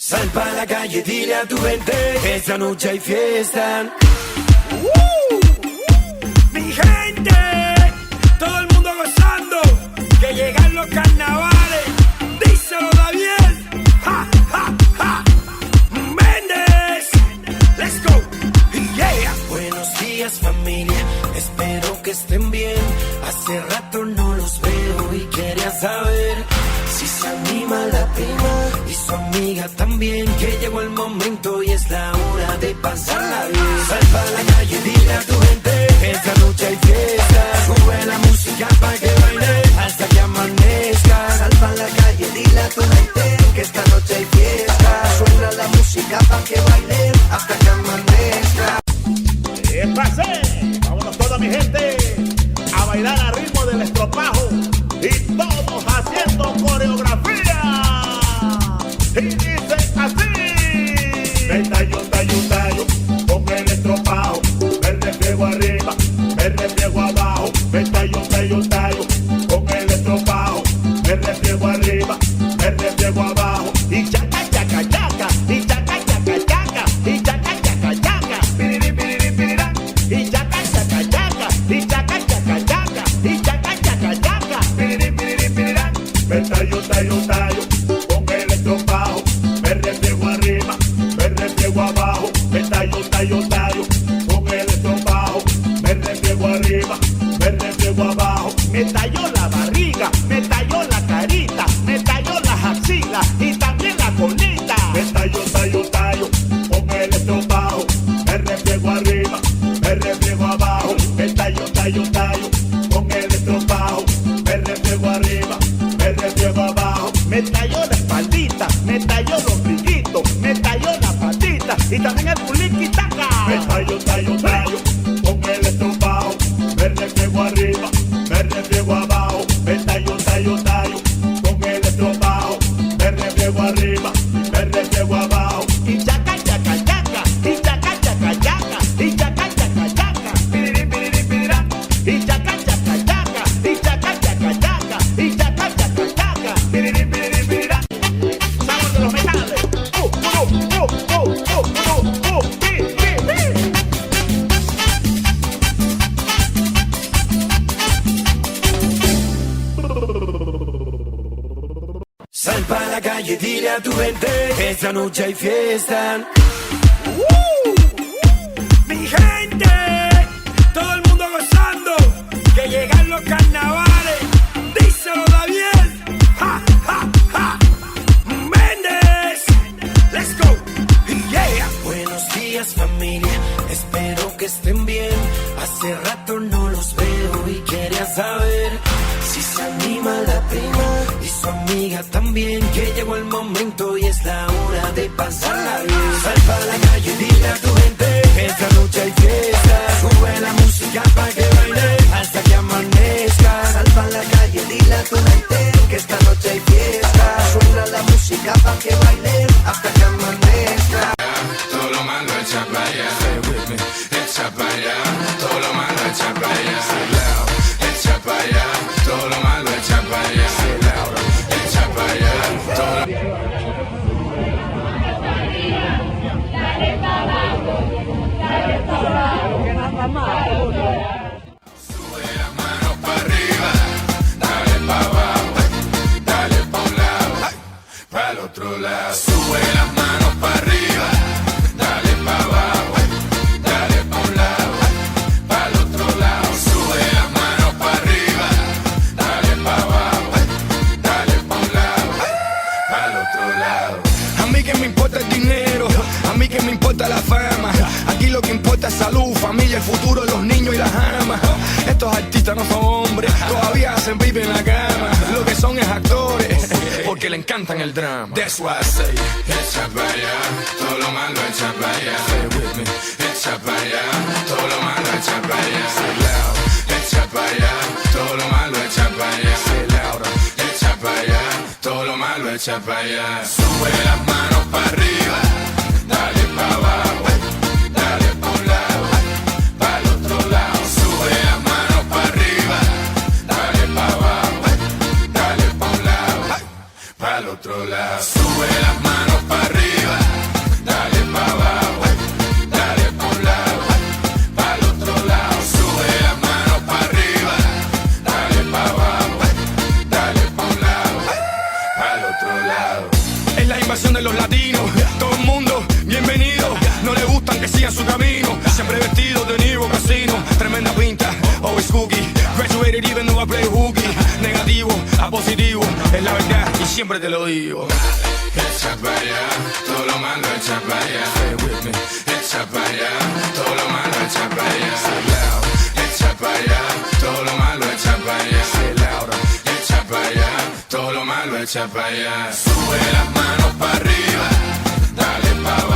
Sal pa' la calle, dile a tu gente que esta noche hay fiesta. Mi gente, todo el mundo gozando, que llegan los carnavales. Díselo, David. Ja, ja, ja. Méndez, let's go. Yeah. Buenos días, familia, espero que estén bien. Hace rato no los veo y quería saber si se anima la prima y su amiga también, que llegó el momento y es la hora de pasarla bien. Sal pa' la calle, dile a tu gente que esta noche hay fiesta. Sube la música pa' que baile hasta que amanezca. Sal pa' la calle, dile a tu gente que esta noche hay fiesta. Suena la música pa' que baile hasta que amanezca. ¡Pase! Vámonos toda mi gente a bailar al ritmo del estropajo y todos haciendo coreografía. Y dice así: me tallo, tallo, tallo con el estropajo. Me refriego arriba, me refriego abajo. Me tallo, tallo, tallo con el estropajo. Me refriego arriba, me refriego abajo. Y chaca, chaca, chaca, y chaca, chaca, chaca, y chaca, chaca, chaca. Piriri, piriri, pirira. Y chaca, chaca, chaca, y chaca, chaca, chaca, y chaca, chaca, chaca. Piriri, piriri, pirira. Me tallo, tallo, tallo con el estropajo. Me refriego arriba, me refriego abajo. Me tallo, tallo, tallo con el estropajo. Me refriego arriba, me refriego abajo. Me talló la barriga, me talló la carita, me talló las axilas y también la colita. Me tallo, tallo, tallo con el estropajo. Me refriego arriba, me refriego abajo. Me tallo, tallo, tallo con el estropajo. Me refriego arriba, me refriego abajo. Me talló la espaldita, me talló los brillitos, me talló la patita y también el puliquitaca. Me tallo, tallo, tallo con el estropajo. Me refriego arriba, me refriego abajo. Me tallo, tallo, tallo con el estropajo. Me refriego arriba, me refriego abajo. Y chaca, chaca, chaca, y chaca, chaca, chaca, y chaca, chaca, chaca. Piriri, piriri, pirira. Y chaca, chaca, chaca, y chaca, chaca, chaca, y chaca, chaca, chaca. Piriri, piriri, pirira. Sabor de los metales. Pi, pi, pi. Sal pa' la calle, dile a tu gente que esta noche hay fiesta. Mi gente, todo el mundo gozando, que llegan los carnavales. Díselo, David. Ja, ja, ja. Méndez, let's go. Yeah. Buenos días, familia, espero que estén bien. Hace rato no los veo y quería saber si se anima la prima y su amiga también, que llegó el momento y es la hora de pasarla bien. Sal pa' la calle, dile a tu gente que esta noche hay fiesta. Sube la música pa' que baile hasta que amanezca. Sal pa' la calle, dile a tu gente que esta noche hay fiesta. Suena la música pa' que baile hasta que amanezca. Todo lo malo echa pa' allá, echa pa' allá. Todo lo malo echa pa' allá, echa pa' allá. Todo lo malo echa pa' allá, echa pa' allá. Todo Sube las manos pa' arriba, dale pa' abajo, dale pa' un lado, pa' el otro lado. Sube las manos pa' arriba, dale pa' abajo, dale pa' un lado, pa' el otro lado. Sube las manos pa' arriba, dale pa' abajo, dale pa' un lado, pa' el otro lado. A mí que me importa el dinero, a mí que me importa la fama. Aquí lo que importa es salud, familia, el futuro, los niños y las amas. Estos artistas no son hombres, todavía hacen baby en la cama. Lo que son es actores, porque le encantan el drama. That's why I say, Echa pa' allá, todo lo malo echa pa' allá. Echa pa' allá, todo lo malo echa pa' allá. Echa pa' allá, todo lo malo echa pa' allá. Echa pa' allá, todo lo malo echa pa' allá. Sube las manos pa' arriba, dale pa' abajo, dale pa' un lado, pa' el otro lado. Sube las manos pa' arriba, dale pa' abajo, dale pa' un lado, pa' el otro lado. Sube las manos pa' arriba. Es la invasión de los latinos. Todo el mundo, bienvenido. No le gustan que sigan su camino. Siempre vestido de Niro Casino. Tremenda pinta, always cookie. Graduated even though I play hooky. Negativo a positivo, es la verdad y siempre te lo digo. Echa para allá, todo lo malo echa para allá. Say it with me. Echa para allá, todo lo malo echa para allá. Say loud. Echa para allá, todo lo malo echa para allá. Say louder. Echa para allá, todo lo malo echa para allá. Sube las manos para arriba, dale pa'